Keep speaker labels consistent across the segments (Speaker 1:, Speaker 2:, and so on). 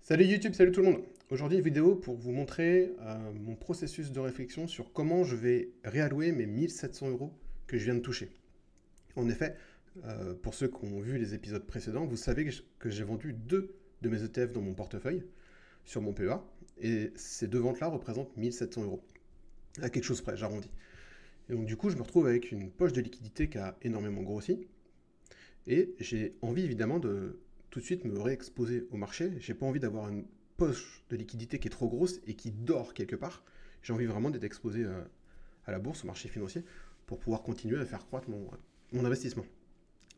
Speaker 1: Salut YouTube, salut tout le monde. Aujourd'hui, une vidéo pour vous montrer mon processus de réflexion sur comment je vais réallouer mes 1700 euros que je viens de toucher. En effet, pour ceux qui ont vu les épisodes précédents, vous savez que j'ai vendu deux de mes ETF dans mon portefeuille sur mon PEA, et ces deux ventes-là représentent 1700 euros. À quelque chose près, j'arrondis. Et donc du coup, je me retrouve avec une poche de liquidité qui a énormément grossi, et j'ai envie évidemment de tout de suite me réexposer au marché. J'ai pas envie d'avoir une poche de liquidité qui est trop grosse et qui dort quelque part. J'ai envie vraiment d'être exposé à la bourse, au marché financier, pour pouvoir continuer à faire croître mon investissement.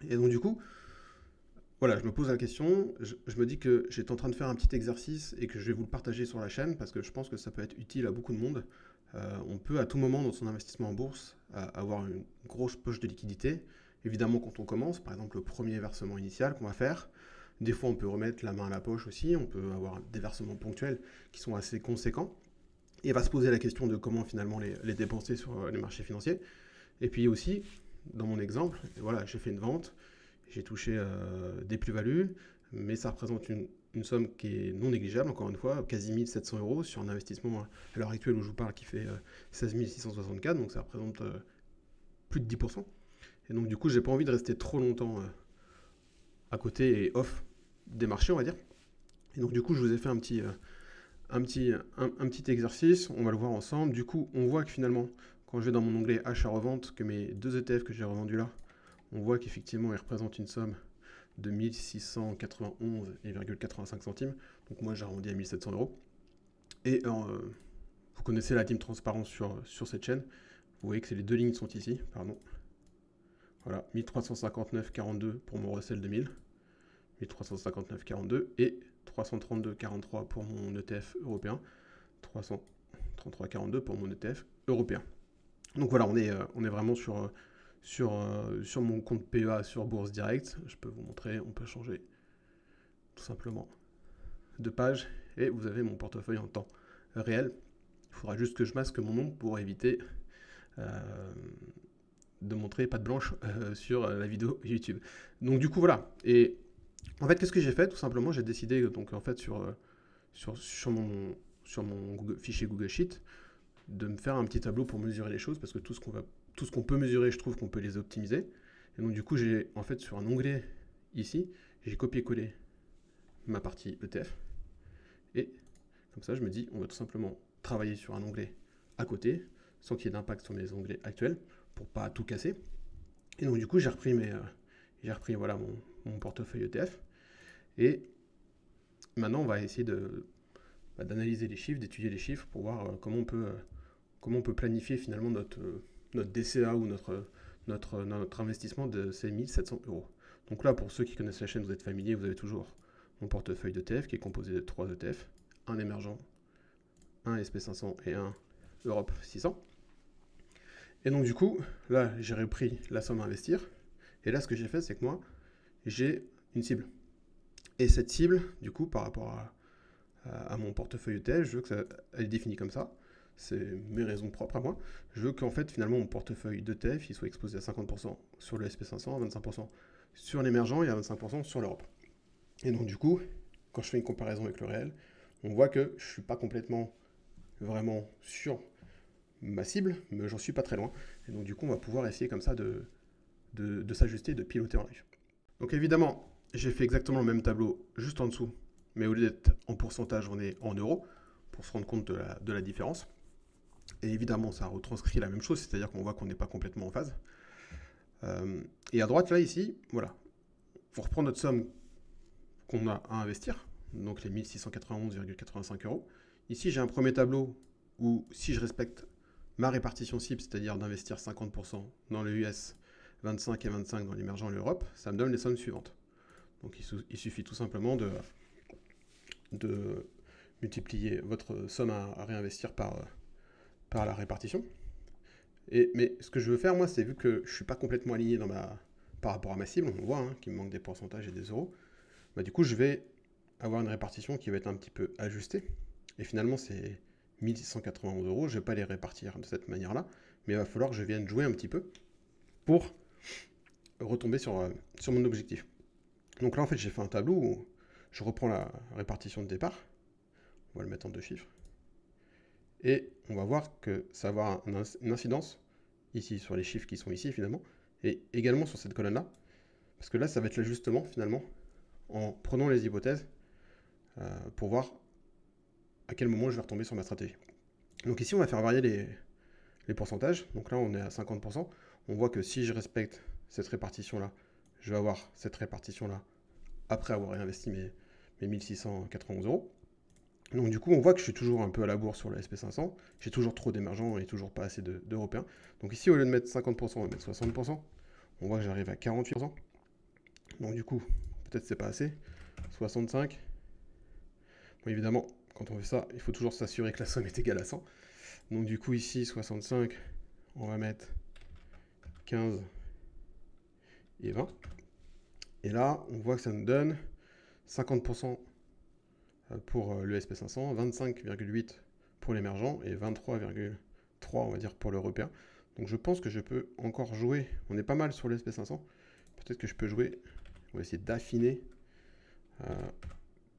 Speaker 1: Et donc du coup, voilà, je me pose la question, je me dis que j'étais en train de faire un petit exercice et que je vais vous le partager sur la chaîne parce que je pense que ça peut être utile à beaucoup de monde. On peut à tout moment dans son investissement en bourse avoir une grosse poche de liquidité. Évidemment, quand on commence, par exemple le premier versement initial qu'on va faire, des fois on peut remettre la main à la poche aussi, on peut avoir des versements ponctuels qui sont assez conséquents. Et va se poser la question de comment finalement les dépenser sur les marchés financiers. Et puis aussi, dans mon exemple, voilà, j'ai fait une vente, j'ai touché des plus-values, mais ça représente une somme qui est non négligeable, encore une fois, quasi 1700 euros sur un investissement à l'heure actuelle où je vous parle qui fait 16 664, donc ça représente plus de 10%. Et donc du coup, j'ai pas envie de rester trop longtemps à côté et off des marchés, on va dire. Et donc du coup, je vous ai fait un petit exercice, on va le voir ensemble. Du coup, on voit que finalement, quand je vais dans mon onglet achat-revente, que mes deux ETF que j'ai revendus là, on voit qu'effectivement, ils représentent une somme de 1691,85 centimes. Donc moi, j'ai arrondi à 1700 euros. Et vous connaissez la team transparence sur cette chaîne. Vous voyez que c'est les deux lignes sont ici, pardon. Voilà, 1359,42 pour mon Russell 2000, 1359,42 et 332,43 pour mon ETF européen, 333,42 pour mon ETF européen. Donc voilà, on est vraiment sur mon compte PEA sur Bourse Direct. Je peux vous montrer, on peut changer tout simplement de page et vous avez mon portefeuille en temps réel. Il faudra juste que je masque mon nom pour éviter de montrer patte blanche sur la vidéo YouTube. Donc du coup voilà. Et en fait, qu'est-ce que j'ai fait? Tout simplement, j'ai décidé donc en fait sur mon fichier Google Sheet de me faire un petit tableau pour mesurer les choses parce que tout ce qu'on peut mesurer, je trouve qu'on peut les optimiser. Et donc du coup, j'ai en fait sur un onglet ici, j'ai copié-collé ma partie ETF et comme ça, je me dis, on va tout simplement travailler sur un onglet à côté sans qu'il y ait d'impact sur mes onglets actuels pour pas tout casser. Et donc du coup, j'ai repris voilà mon portefeuille ETF et maintenant on va essayer d'analyser les chiffres, d'étudier les chiffres pour voir comment on peut planifier finalement notre DCA ou notre investissement de ces 1700 euros. Donc là, pour ceux qui connaissent la chaîne, vous êtes familiers, vous avez toujours mon portefeuille d'ETF qui est composé de 3 ETF, un émergent, un SP500 et un Europe 600. Et donc du coup, là, j'ai repris la somme à investir. Et là, ce que j'ai fait, c'est que moi, j'ai une cible. Et cette cible, du coup, par rapport à mon portefeuille ETF, je veux qu'elle est définie comme ça. C'est mes raisons propres à moi. Je veux qu'en fait, finalement, mon portefeuille d'ETF, il soit exposé à 50% sur le SP500, à 25% sur l'émergent et à 25% sur l'Europe. Et donc du coup, quand je fais une comparaison avec le réel, on voit que je ne suis pas complètement vraiment sur ma cible, mais j'en suis pas très loin. Et donc du coup, on va pouvoir essayer comme ça de s'ajuster, de piloter en live. Donc évidemment, j'ai fait exactement le même tableau juste en dessous, mais au lieu d'être en pourcentage, on est en euros, pour se rendre compte de la différence. Et évidemment, ça retranscrit la même chose, c'est-à-dire qu'on voit qu'on n'est pas complètement en phase. Et à droite, là, ici, voilà, pour reprendre notre somme qu'on a à investir, donc les 1691,85 euros. Ici, j'ai un premier tableau où, si je respecte ma répartition cible, c'est-à-dire d'investir 50% dans le US, 25 et 25 dans l'émergent et l'Europe, ça me donne les sommes suivantes. Donc il suffit tout simplement de multiplier votre somme à réinvestir par la répartition. Mais ce que je veux faire, moi, c'est vu que je ne suis pas complètement aligné par rapport à ma cible, on voit qu'il me manque des pourcentages et des euros, bah, du coup, je vais avoir une répartition qui va être un petit peu ajustée. Et finalement, c'est 1191 euros. Je ne vais pas les répartir de cette manière-là, mais il va falloir que je vienne jouer un petit peu pour retomber sur mon objectif. Donc là, en fait, j'ai fait un tableau où Je reprends la répartition de départ. On va le mettre en 2 chiffres. Et on va voir que ça va avoir une incidence ici sur les chiffres qui sont ici finalement, et également sur cette colonne-là. Parce que là, ça va être l'ajustement finalement en prenant les hypothèses pour voir à quel moment je vais retomber sur ma stratégie. Donc ici, on va faire varier les pourcentages. Donc là, on est à 50%. On voit que si je respecte cette répartition-là, je vais avoir cette répartition-là après avoir réinvesti mes 1691 euros. Donc du coup, on voit que je suis toujours un peu à la bourre sur le SP500. J'ai toujours trop d'émergents et toujours pas assez d'Européens. Donc ici, au lieu de mettre 50%, on va mettre 60%. On voit que j'arrive à 48%. Donc du coup, peut-être c'est pas assez. 65. Bon, évidemment, quand on fait ça, il faut toujours s'assurer que la somme est égale à 100. Donc du coup, ici, 65, on va mettre 15 et 20. Et là, on voit que ça nous donne 50% pour le SP500, 25,8 pour l'émergent et 23,3 on va dire pour l'européen. Donc je pense que je peux encore jouer, on est pas mal sur le SP500, peut-être que je peux jouer, on va essayer d'affiner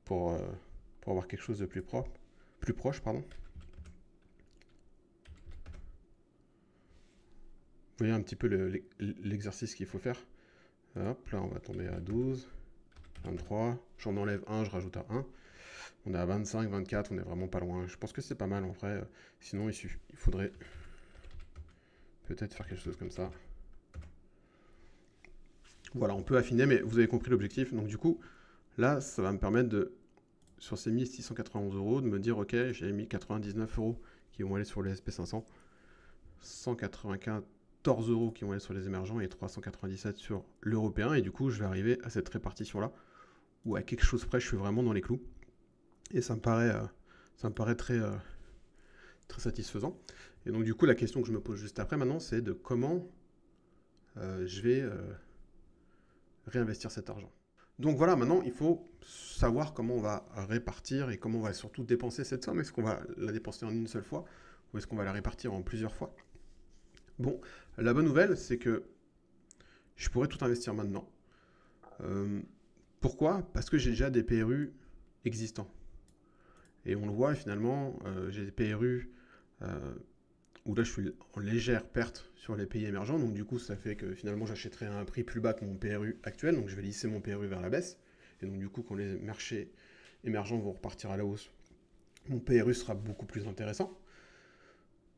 Speaker 1: pour avoir quelque chose de plus proche, pardon. Vous voyez un petit peu l'exercice qu'il faut faire. Hop, là on va tomber à 12, 23, j'en enlève 1, je rajoute à 1. On est à 25, 24, on est vraiment pas loin. Je pense que c'est pas mal en vrai. Sinon, il faudrait peut-être faire quelque chose comme ça. Voilà, on peut affiner, mais vous avez compris l'objectif. Donc du coup, là, ça va me permettre de, sur ces 1691 euros, de me dire, ok, j'ai mis 99 euros qui vont aller sur les SP500, 194 euros qui vont aller sur les émergents et 397 sur l'européen. Et du coup, je vais arriver à cette répartition-là, où à quelque chose près, je suis vraiment dans les clous. Et ça me paraît très satisfaisant. Et donc du coup, la question que je me pose juste après maintenant, c'est de comment je vais réinvestir cet argent. Donc voilà, maintenant, il faut savoir comment on va répartir et comment on va surtout dépenser cette somme. Est-ce qu'on va la dépenser en une seule fois ou est-ce qu'on va la répartir en plusieurs fois? Bon, la bonne nouvelle, c'est que je pourrais tout investir maintenant. Pourquoi? Parce que j'ai déjà des PRU existants. Et on le voit finalement, j'ai des PRU où là je suis en légère perte sur les pays émergents, donc du coup ça fait que finalement j'achèterai à un prix plus bas que mon PRU actuel, donc je vais lisser mon PRU vers la baisse, et donc du coup quand les marchés émergents vont repartir à la hausse, mon PRU sera beaucoup plus intéressant.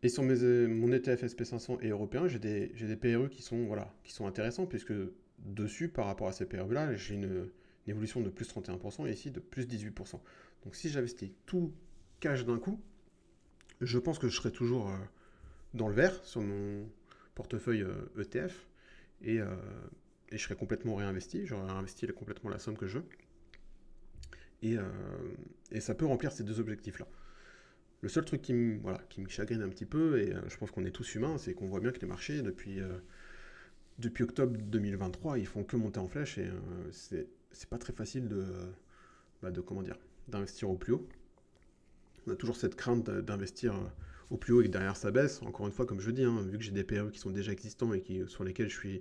Speaker 1: Et sur mon ETF SP500 et européen, j'ai des PRU qui sont intéressants, puisque dessus, par rapport à ces PRU-là, j'ai une évolution de plus 31% et ici de plus 18%. Donc si j'investis tout cash d'un coup, je pense que je serai toujours dans le vert sur mon portefeuille ETF et je serai complètement réinvesti. J'aurai réinvesti complètement la somme que je veux. Et ça peut remplir ces deux objectifs-là. Le seul truc qui me chagrine un petit peu, et je pense qu'on est tous humains, c'est qu'on voit bien que les marchés, depuis octobre 2023, ils font que monter en flèche et c'est pas très facile d'investir au plus haut. On a toujours cette crainte d'investir au plus haut et que derrière ça baisse. Encore une fois, comme je dis, vu que j'ai des PRU qui sont déjà existants et sur lesquels je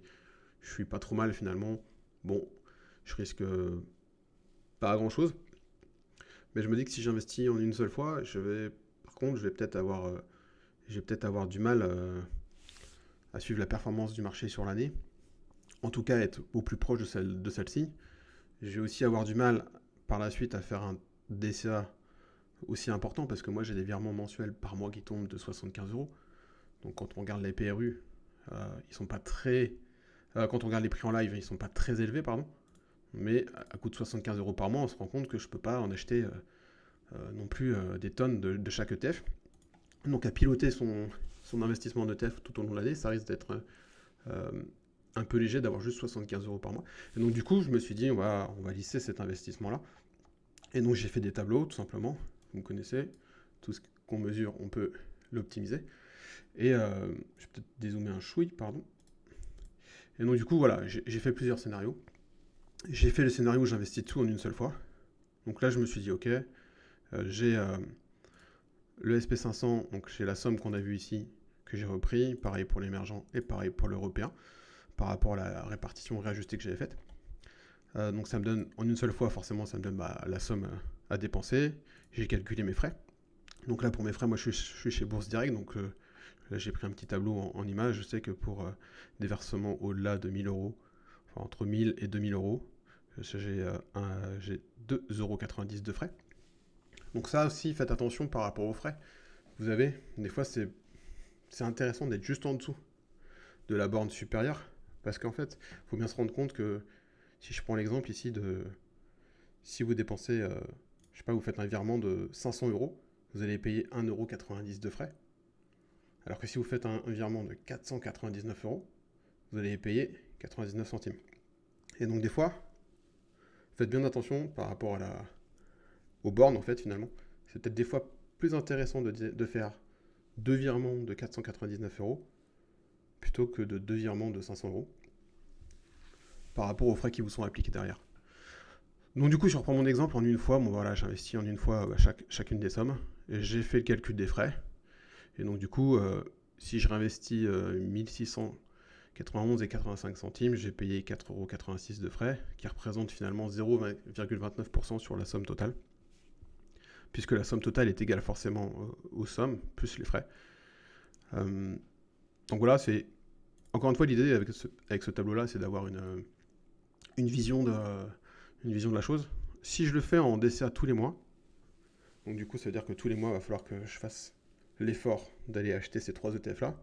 Speaker 1: suis pas trop mal finalement, bon, je risque pas à grand chose. Mais je me dis que si j'investis en une seule fois, je vais peut-être avoir du mal à suivre la performance du marché sur l'année. En tout cas, être au plus proche de celle-ci. Je vais aussi avoir du mal par la suite à faire un DCA aussi important parce que moi j'ai des virements mensuels par mois qui tombent de 75 euros. Donc quand on regarde les PRU, ils sont pas très. Quand on regarde les prix en live, ils sont pas très élevés, pardon. Mais à coût de 75 euros par mois, on se rend compte que je peux pas en acheter non plus des tonnes de chaque ETF. Donc à piloter son investissement en ETF tout au long de l'année, ça risque d'être un peu léger d'avoir juste 75 euros par mois. Et donc du coup, je me suis dit, on va lisser cet investissement-là. Et donc j'ai fait des tableaux, tout simplement. Vous me connaissez, tout ce qu'on mesure, on peut l'optimiser. Et je vais peut-être dézoomer un chouille, pardon. Et donc du coup, voilà, j'ai fait plusieurs scénarios. J'ai fait le scénario où j'investis tout en une seule fois. Donc là, je me suis dit, ok, j'ai le SP500, donc j'ai la somme qu'on a vue ici, que j'ai repris, pareil pour l'émergent et pareil pour l'européen, par rapport à la répartition réajustée que j'avais faite. Donc ça me donne, en une seule fois, forcément, ça me donne la somme à dépenser. J'ai calculé mes frais. Donc là, pour mes frais, moi, je suis chez Bourse Direct, donc là, j'ai pris un petit tableau en image. Je sais que pour des versements au-delà de 1000 euros, enfin, entre 1000 et 2000 euros, j'ai 2,90 € de frais. Donc ça aussi, faites attention par rapport aux frais. Vous avez, des fois, c'est intéressant d'être juste en dessous de la borne supérieure, parce qu'en fait, il faut bien se rendre compte que, si je prends l'exemple ici de, si vous dépensez, je sais pas, vous faites un virement de 500 euros, vous allez payer 1,90 € de frais, alors que si vous faites un virement de 499 euros, vous allez payer 99 centimes. Et donc des fois, faites bien attention par rapport aux bornes, en fait, finalement. C'est peut-être des fois plus intéressant de faire 2 virements de 499 euros plutôt que de 2 virements de 500 euros par rapport aux frais qui vous sont appliqués derrière. Donc du coup, je reprends mon exemple en une fois. Bon voilà, j'investis en une fois chacune des sommes. Et j'ai fait le calcul des frais. Et donc du coup, si je réinvestis 1691 et 85 centimes, j'ai payé 4,86 € de frais, qui représente finalement 0,29% sur la somme totale. Puisque la somme totale est égale forcément aux sommes, plus les frais. Donc voilà, c'est... Encore une fois, l'idée avec ce tableau-là, c'est d'avoir une vision de la chose. Si je le fais en DCA tous les mois, donc du coup, ça veut dire que tous les mois, il va falloir que je fasse l'effort d'aller acheter ces 3 ETF-là.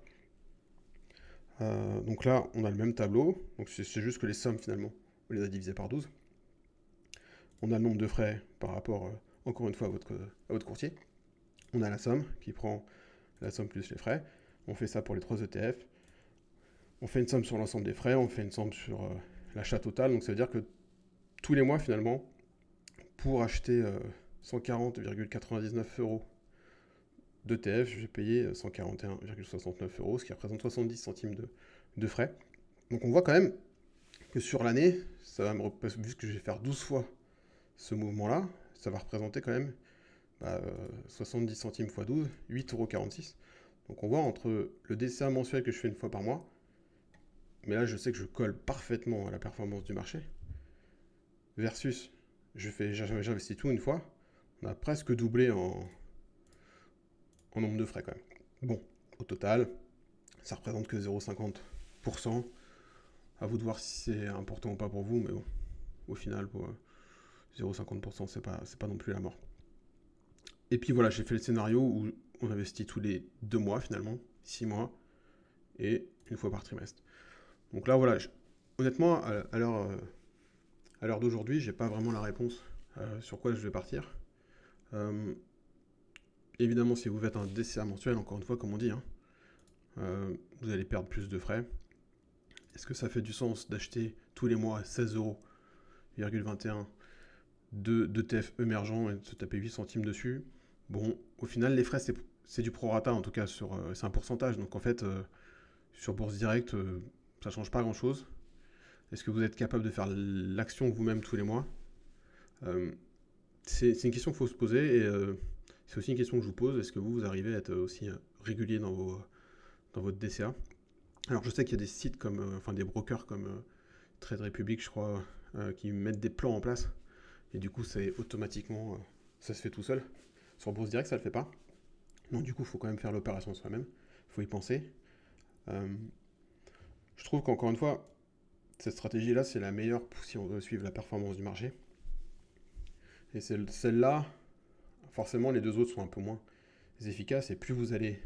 Speaker 1: Donc là, on a le même tableau. Donc c'est juste que les sommes, finalement, on les a divisées par 12. On a le nombre de frais par rapport, encore une fois, à votre courtier. On a la somme qui prend la somme plus les frais. On fait ça pour les 3 ETF. On fait une somme sur l'ensemble des frais. On fait une somme sur l'achat total. Donc ça veut dire que tous les mois, finalement, pour acheter 140,99 € d'ETF, je vais payer 141,69 €, ce qui représente 70 centimes de frais. Donc on voit quand même que sur l'année, ça va vu que je vais faire 12 fois ce mouvement-là, ça va représenter quand même 70 centimes x 12, 8,46 €. Donc on voit entre le DCA mensuel que je fais une fois par mois, mais là je sais que je colle parfaitement à la performance du marché, versus j'investis tout une fois, on a presque doublé en nombre de frais quand même. Bon, au total, ça représente que 0,50%. À vous de voir si c'est important ou pas pour vous, mais bon, au final, pour 0,50%, c'est pas non plus la mort. Et puis voilà, j'ai fait le scénario où on investit tous les 2 mois finalement, 6 mois, et une fois par trimestre. Donc là, voilà, honnêtement, à l'heure d'aujourd'hui, j'ai pas vraiment la réponse sur quoi je vais partir. Évidemment, si vous faites un DCA mensuel, encore une fois, comme on dit, vous allez perdre plus de frais. Est-ce que ça fait du sens d'acheter tous les mois 16,21 € d'ETF émergents et de se taper 8 centimes dessus? Bon, au final, les frais, c'est du prorata, en tout cas, c'est un pourcentage. Donc en fait, sur Bourse Direct, ça ne change pas grand-chose. Est-ce que vous êtes capable de faire l'action vous-même tous les mois? C'est une question qu'il faut se poser, et c'est aussi une question que je vous pose. Est-ce que vous arrivez à être aussi régulier dans votre DCA? Alors je sais qu'il y a des sites enfin des brokers comme Trade Republic, je crois, qui mettent des plans en place, et du coup c'est automatiquement, ça se fait tout seul. Sur Bourse Direct, ça le fait pas. Donc du coup, il faut quand même faire l'opération soi-même, il faut y penser. Je trouve qu'encore une fois, cette stratégie-là, c'est la meilleure si on veut suivre la performance du marché. Et celle-là, forcément, les deux autres sont un peu moins efficaces, et plus vous allez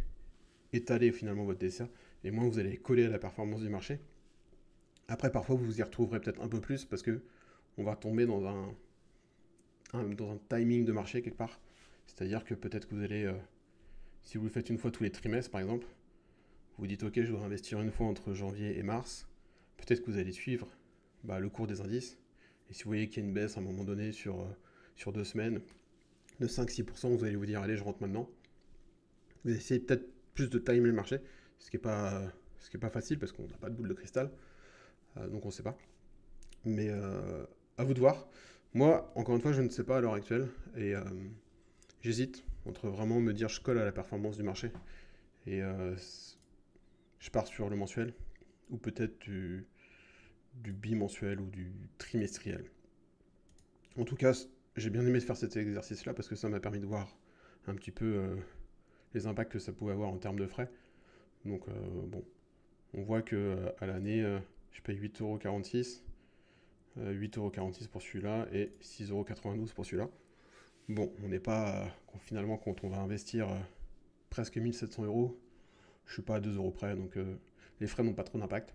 Speaker 1: étaler finalement votre DCA, et moins vous allez coller à la performance du marché. Après, parfois, vous vous y retrouverez peut-être un peu plus, parce que on va tomber dans un timing de marché quelque part. C'est-à-dire que peut-être que vous allez, si vous le faites une fois tous les trimestres par exemple, vous dites ok, je dois investir une fois entre janvier et mars, peut-être que vous allez suivre le cours des indices, et si vous voyez qu'il y a une baisse à un moment donné sur 2 semaines de 5-6%, vous allez vous dire allez, je rentre maintenant. Vous essayez peut-être plus de timer le marché, ce qui n'est pas facile parce qu'on n'a pas de boule de cristal, donc on ne sait pas. Mais à vous de voir. Moi, encore une fois, je ne sais pas à l'heure actuelle, et j'hésite entre vraiment me dire je colle à la performance du marché et je pars sur le mensuel, ou peut-être du bimensuel ou du trimestriel. En tout cas, j'ai bien aimé faire cet exercice-là parce que ça m'a permis de voir un petit peu les impacts que ça pouvait avoir en termes de frais. Donc bon, on voit que à l'année, je paye 8,46 €, 8,46 € pour celui-là et 6,92 € pour celui-là. Bon, on n'est pas, finalement, quand on va investir presque 1700 €, je suis pas à 2 € près, donc les frais n'ont pas trop d'impact.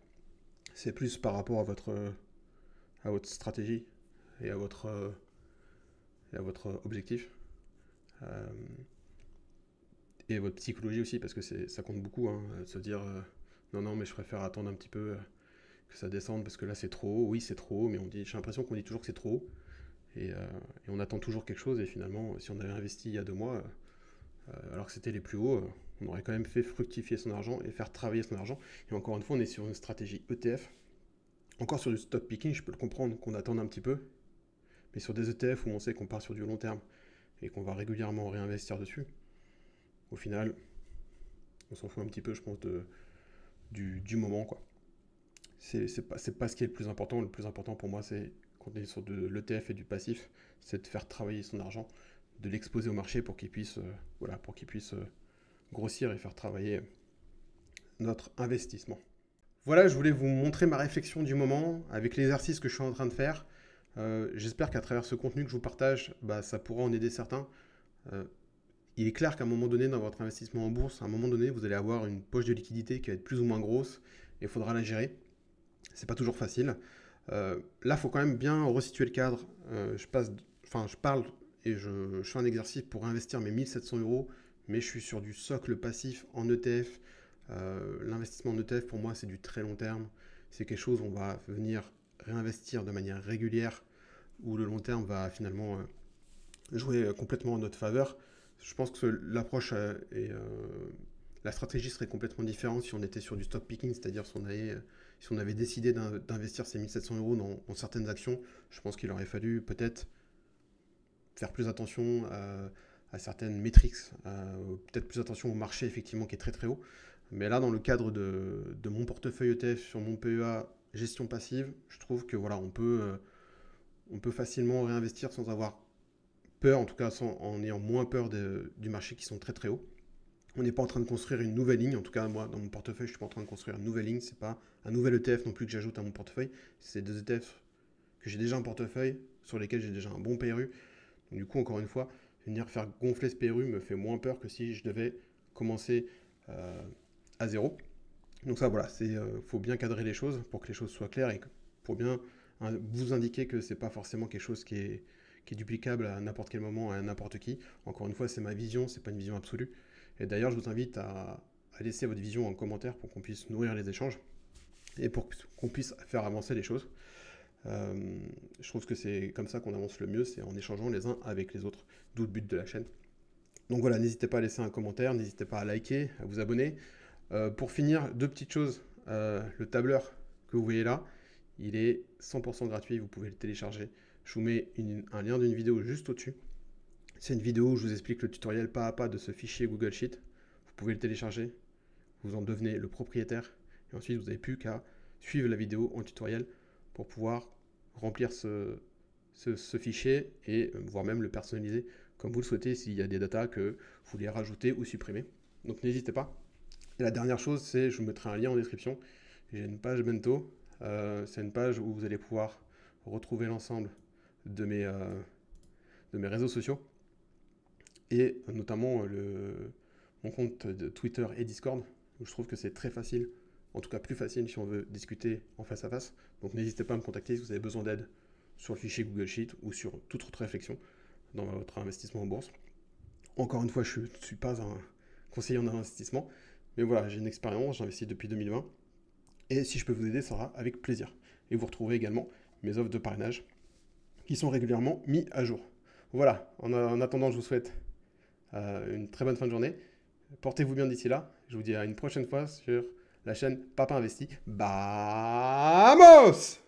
Speaker 1: C'est plus par rapport à votre stratégie et à votre objectif. Et votre psychologie aussi, parce que ça compte beaucoup, hein, de se dire non, mais je préfère attendre un petit peu que ça descende parce que là c'est trop haut. Oui, c'est trop haut, mais j'ai l'impression qu'on dit toujours que c'est trop haut. Et on attend toujours quelque chose. Et finalement, si on avait investi il y a 2 mois, alors que c'était les plus hauts, on aurait quand même fait fructifier son argent et faire travailler son argent. Et encore une fois, on est sur une stratégie ETF. Encore sur du stock picking, je peux le comprendre qu'on attende un petit peu. Mais sur des ETF où on sait qu'on part sur du long terme et qu'on va régulièrement réinvestir dessus, au final, on s'en fout un petit peu, je pense, du moment, quoi. C'est pas ce qui est le plus important. Le plus important pour moi, c'est quand on est sur de l'ETF et du passif, c'est de faire travailler son argent, de l'exposer au marché pour qu'il puisse, grossir et faire travailler notre investissement. Voilà, je voulais vous montrer ma réflexion du moment avec l'exercice que je suis en train de faire. J'espère qu'à travers ce contenu que je vous partage, ça pourra en aider certains. Il est clair qu'à un moment donné, dans votre investissement en bourse, à un moment donné, vous allez avoir une poche de liquidité qui va être plus ou moins grosse et il faudra la gérer. C'est pas toujours facile. Là, il faut quand même bien resituer le cadre. Je parle et je fais un exercice pour investir mes 1700 €, mais je suis sur du socle passif en ETF. L'investissement en ETF, pour moi, c'est du très long terme. C'est quelque chose où on va venir réinvestir de manière régulière, où le long terme va finalement jouer complètement en notre faveur. Je pense que l'approche et la stratégie serait complètement différente si on était sur du stock picking, c'est-à-dire si on avait décidé d'investir ces 1700 € dans certaines actions. Je pense qu'il aurait fallu peut-être faire plus attention à certaines métriques, peut-être plus attention au marché effectivement qui est très très haut. Mais là, dans le cadre de mon portefeuille ETF sur mon PEA gestion passive, je trouve que voilà, on peut facilement réinvestir sans avoir peur, en tout cas en ayant moins peur du marché qui sont très très hauts. On n'est pas en train de construire une nouvelle ligne, en tout cas moi dans mon portefeuille je ne suis pas en train de construire une nouvelle ligne, c'est pas un nouvel ETF non plus que j'ajoute à mon portefeuille, c'est des ETF que j'ai déjà un portefeuille, sur lesquels j'ai déjà un bon PRU. Donc du coup encore une fois, venir faire gonfler ce PRU me fait moins peur que si je devais commencer à zéro. Donc ça voilà, faut bien cadrer les choses pour que les choses soient claires et pour bien vous indiquer que c'est pas forcément quelque chose qui est duplicable à n'importe quel moment, à n'importe qui. Encore une fois, c'est ma vision, c'est pas une vision absolue. Et d'ailleurs, je vous invite à laisser votre vision en commentaire pour qu'on puisse nourrir les échanges et pour qu'on puisse faire avancer les choses. Je trouve que c'est comme ça qu'on avance le mieux, c'est en échangeant les uns avec les autres, d'où le but de la chaîne. Donc voilà, n'hésitez pas à laisser un commentaire, n'hésitez pas à liker, à vous abonner. Pour finir, 2 petites choses. Le tableur que vous voyez là, il est 100% gratuit, vous pouvez le télécharger. Je vous mets un lien d'une vidéo juste au-dessus. C'est une vidéo où je vous explique le tutoriel pas à pas de ce fichier Google Sheet. Vous pouvez le télécharger, vous en devenez le propriétaire. Et ensuite, vous n'avez plus qu'à suivre la vidéo en tutoriel pour pouvoir remplir ce fichier et voire même le personnaliser comme vous le souhaitez s'il y a des datas que vous voulez rajouter ou supprimer. Donc n'hésitez pas. Et la dernière chose, c'est je vous mettrai un lien en description. J'ai une page Bento. C'est une page où vous allez pouvoir retrouver l'ensemble de mes réseaux sociaux et notamment mon compte de Twitter et Discord où je trouve que c'est très facile, en tout cas plus facile si on veut discuter en face à face. Donc n'hésitez pas à me contacter si vous avez besoin d'aide sur le fichier Google Sheet ou sur toute autre réflexion dans votre investissement en bourse. Encore une fois, je ne suis pas un conseiller en investissement, mais voilà, j'ai une expérience, j'investis depuis 2020 et si je peux vous aider, ça sera avec plaisir. Et vous retrouverez également mes offres de parrainage qui sont régulièrement mis à jour. Voilà, en attendant, je vous souhaite une très bonne fin de journée. Portez-vous bien d'ici là. Je vous dis à une prochaine fois sur la chaîne Papa Investi. Vamos!